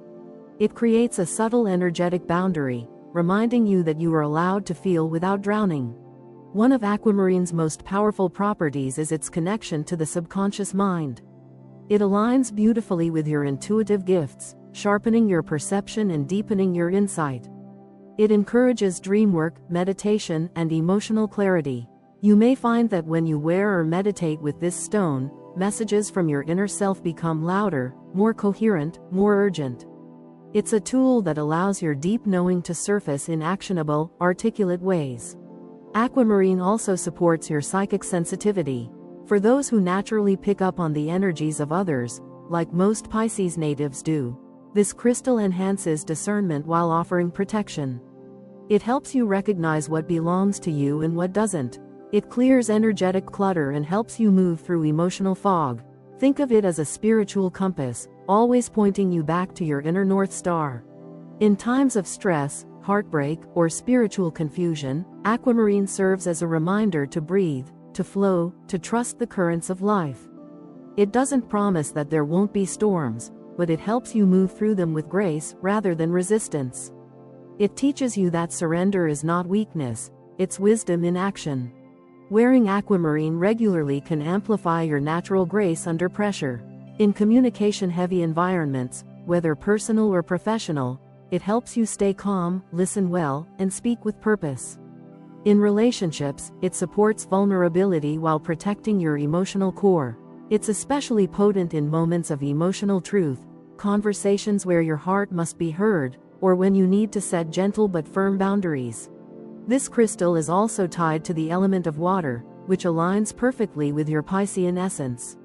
It creates a subtle energetic boundary, reminding you that you are allowed to feel without drowning. One of aquamarine's most powerful properties is its connection to the subconscious mind. It aligns beautifully with your intuitive gifts, sharpening your perception and deepening your insight. It encourages dream work, meditation, and emotional clarity. You may find that when you wear or meditate with this stone, messages from your inner self become louder, more coherent, more urgent. It's a tool that allows your deep knowing to surface in actionable, articulate ways. Aquamarine also supports your psychic sensitivity. For those who naturally pick up on the energies of others, like most Pisces natives do, this crystal enhances discernment while offering protection. It helps you recognize what belongs to you and what doesn't. It clears energetic clutter and helps you move through emotional fog. Think of it as a spiritual compass, always pointing you back to your inner North Star. In times of stress, heartbreak, or spiritual confusion, aquamarine serves as a reminder to breathe, to flow, to trust the currents of life. It doesn't promise that there won't be storms, but it helps you move through them with grace rather than resistance. It teaches you that surrender is not weakness, it's wisdom in action. Wearing aquamarine regularly can amplify your natural grace under pressure. In communication-heavy environments, whether personal or professional, it helps you stay calm, listen well, and speak with purpose. In relationships, it supports vulnerability while protecting your emotional core. It's especially potent in moments of emotional truth, conversations where your heart must be heard, or when you need to set gentle but firm boundaries. This crystal is also tied to the element of water, which aligns perfectly with your Piscean essence.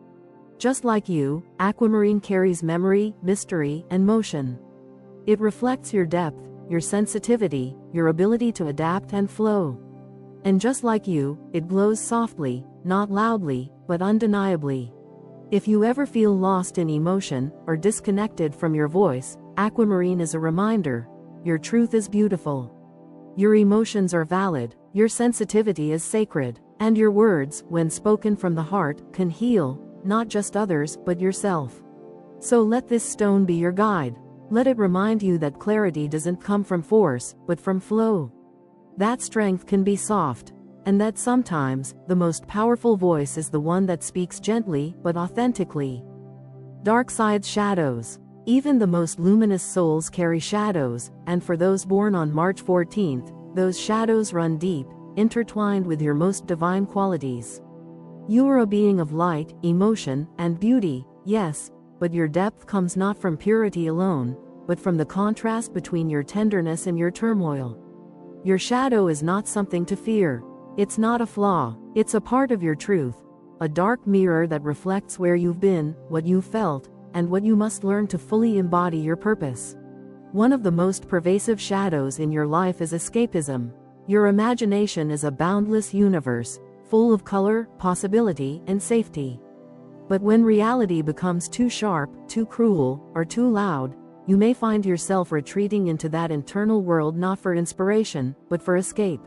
Just like you, aquamarine carries memory, mystery, and motion. It reflects your depth, your sensitivity, your ability to adapt and flow. And just like you, it glows softly, not loudly, but undeniably. If you ever feel lost in emotion, or disconnected from your voice, aquamarine is a reminder. Your truth is beautiful. Your emotions are valid, your sensitivity is sacred, and your words, when spoken from the heart, can heal, not just others, but yourself. So let this stone be your guide. Let it remind you that clarity doesn't come from force, but from flow. That strength can be soft, and that sometimes, the most powerful voice is the one that speaks gently, but authentically. Dark side's shadows. Even the most luminous souls carry shadows, and for those born on March 14th, those shadows run deep, intertwined with your most divine qualities. You are a being of light, emotion, and beauty, yes, but your depth comes not from purity alone, but from the contrast between your tenderness and your turmoil. Your shadow is not something to fear. It's not a flaw, it's a part of your truth, a dark mirror that reflects where you've been, what you've felt, and what you must learn to fully embody your purpose. One of the most pervasive shadows in your life is escapism. Your imagination is a boundless universe, full of color, possibility, and safety. But when reality becomes too sharp, too cruel, or too loud, you may find yourself retreating into that internal world not for inspiration, but for escape.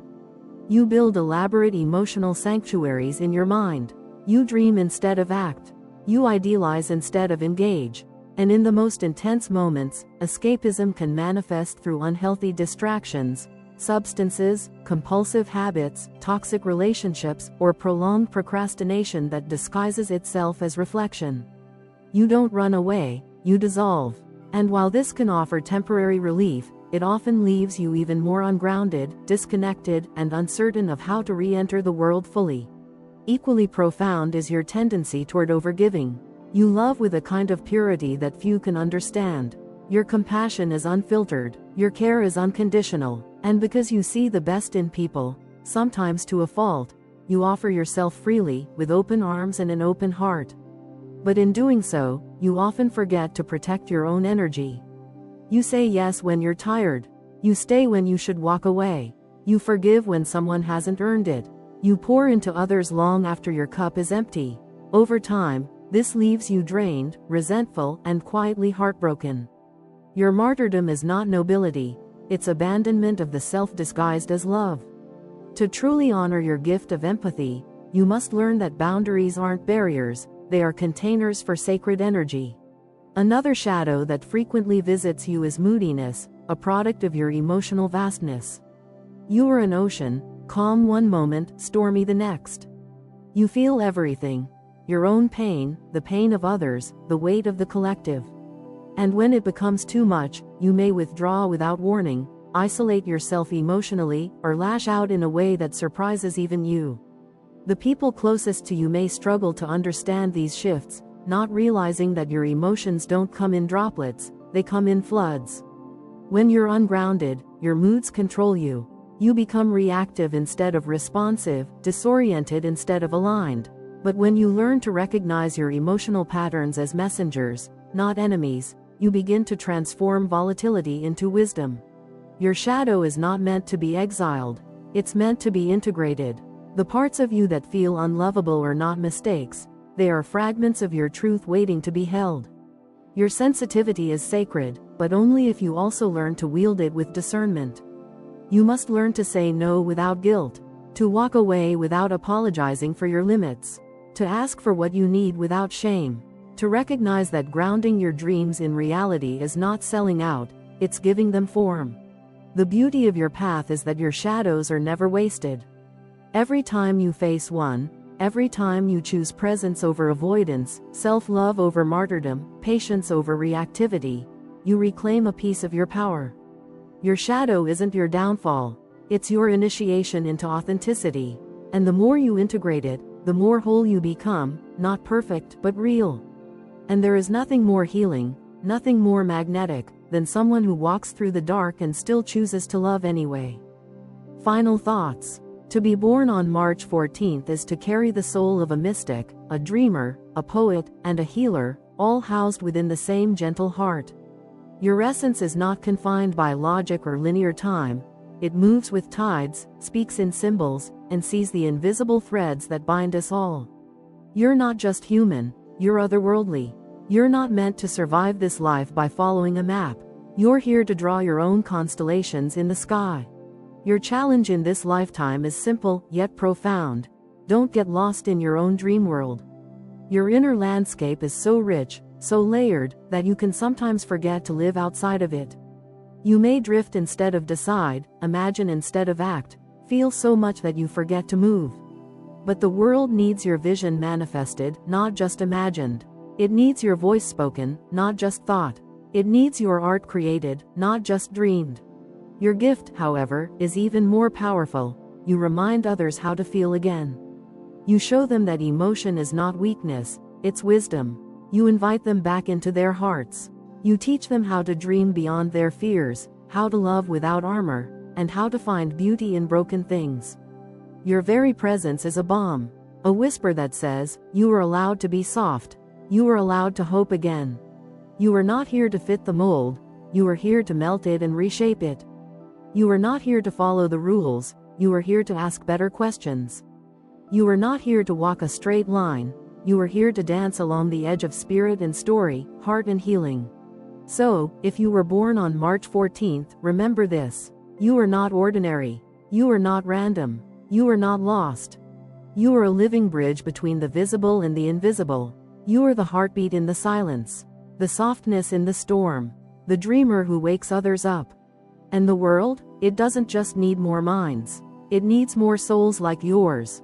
You build elaborate emotional sanctuaries in your mind. You dream instead of act. You idealize instead of engage. And in the most intense moments, escapism can manifest through unhealthy distractions, substances, compulsive habits, toxic relationships, or prolonged procrastination that disguises itself as reflection. You don't run away, you dissolve. And while this can offer temporary relief, it often leaves you even more ungrounded, disconnected, and uncertain of how to re-enter the world fully. Equally profound is your tendency toward overgiving. You love with a kind of purity that few can understand. Your compassion is unfiltered, your care is unconditional, and because you see the best in people, sometimes to a fault, you offer yourself freely, with open arms and an open heart. But in doing so, you often forget to protect your own energy. You say yes when you're tired. You stay when you should walk away. You forgive when someone hasn't earned it. You pour into others long after your cup is empty. Over time, this leaves you drained, resentful, and quietly heartbroken. Your martyrdom is not nobility, it's abandonment of the self disguised as love. To truly honor your gift of empathy, you must learn that boundaries aren't barriers, they are containers for sacred energy. Another shadow that frequently visits you is moodiness, a product of your emotional vastness. You are an ocean, calm one moment, stormy the next. You feel everything: your own pain, the pain of others, the weight of the collective. And when it becomes too much, you may withdraw without warning, isolate yourself emotionally, or lash out in a way that surprises even you. The people closest to you may struggle to understand these shifts, not realizing that your emotions don't come in droplets, they come in floods. When you're ungrounded, your moods control you. You become reactive instead of responsive, disoriented instead of aligned. But when you learn to recognize your emotional patterns as messengers, not enemies, you begin to transform volatility into wisdom. Your shadow is not meant to be exiled, it's meant to be integrated. The parts of you that feel unlovable are not mistakes, they are fragments of your truth waiting to be held. Your sensitivity is sacred, but only if you also learn to wield it with discernment. You must learn to say no without guilt, to walk away without apologizing for your limits, to ask for what you need without shame, to recognize that grounding your dreams in reality is not selling out, it's giving them form. The beauty of your path is that your shadows are never wasted. Every time you face one, every time you choose presence over avoidance, self-love over martyrdom, patience over reactivity, you reclaim a piece of your power. Your shadow isn't your downfall, it's your initiation into authenticity. And the more you integrate it, the more whole you become, not perfect but real. And there is nothing more healing, nothing more magnetic, than someone who walks through the dark and still chooses to love anyway. Final thoughts. To be born on March 14th is to carry the soul of a mystic, a dreamer, a poet, and a healer, all housed within the same gentle heart. Your essence is not confined by logic or linear time. It moves with tides, speaks in symbols, and sees the invisible threads that bind us all. You're not just human, you're otherworldly. You're not meant to survive this life by following a map. You're here to draw your own constellations in the sky. Your challenge in this lifetime is simple, yet profound. Don't get lost in your own dream world. Your inner landscape is so rich, so layered, that you can sometimes forget to live outside of it. You may drift instead of decide, imagine instead of act, feel so much that you forget to move. But the world needs your vision manifested, not just imagined. It needs your voice spoken, not just thought. It needs your art created, not just dreamed. Your gift, however, is even more powerful. You remind others how to feel again. You show them that emotion is not weakness, it's wisdom. You invite them back into their hearts. You teach them how to dream beyond their fears, how to love without armor, and how to find beauty in broken things. Your very presence is a balm, a whisper that says, you are allowed to be soft, you are allowed to hope again. You are not here to fit the mold, you are here to melt it and reshape it. You are not here to follow the rules, you are here to ask better questions. You are not here to walk a straight line, you are here to dance along the edge of spirit and story, heart and healing. So, if you were born on March 14th, remember this. You are not ordinary. You are not random. You are not lost. You are a living bridge between the visible and the invisible. You are the heartbeat in the silence, the softness in the storm, the dreamer who wakes others up. And the world, it doesn't just need more minds. It needs more souls like yours.